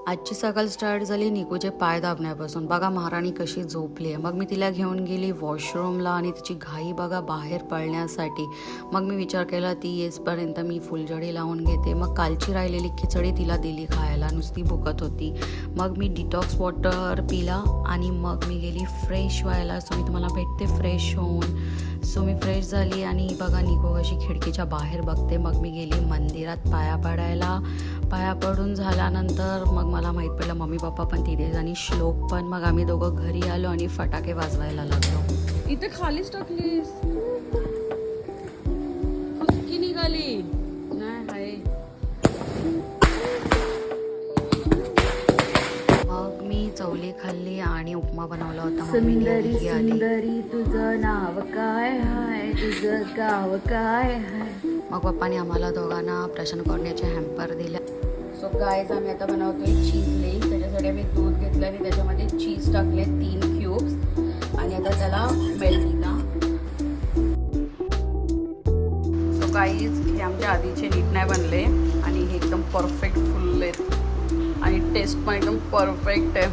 आजची सकाळ स्टार्ट झाली निकूचे पाय दाबण्यापासून. बघा महाराणी कशी झोपली आहे. मग मी तिला घेऊन गेली वॉशरूमला आणि तिची घाई बघा बाहेर पळण्यासाठी. मग मी विचार केला ती येसपर्यंत मी फुलझडी लावून घेते. मग कालची राहिलेली खिचडी तिला दिली खायला, नुसती भुकत होती. मग मी डिटॉक्स वॉटर पिला आणि मग मी गेली फ्रेश व्हायला. सो मी तुम्हाला भेटते फ्रेश होऊन. सो मी फ्रेश झाली आणि बघा निको कशी खिडकीच्या बाहेर बघते. मग मी गेली मंदिरात पाया पडायला. पाया पडून झाल्यानंतर मग मला माहीत पडलं मम्मी पप्पा पण तिथेच आणि श्लोक पण. मग आम्ही दोघं घरी आलो आणि फटाके वाजवायला लागलो. इथे खालीच टाकलीस, फुसकी निघाली नाही हाय. मग मी चवली खाल्ली आणि उपमा बनवला होता. सुंदरी सुंदरी तुझं नाव काय हाय, तुझं गाव काय हाय. मग पप्पाने आम्हाला दोघांना प्रशांत कॉर्नियाचे हॅम्पर दिले. सो गाईज आम्ही आता बनवतोय चीज लेस. त्याच्यासाठी आम्ही दूध घेतलं आणि त्याच्यामध्ये चीज टाकले 3 क्यूब्स आणि आता त्याला मेल्ट केला. सो गाईज हे आमच्या आधीचे नीट नाही बनले आणि हे एकदम परफेक्ट फुलले आणि टेस्ट पण एकदम परफेक्ट आहे.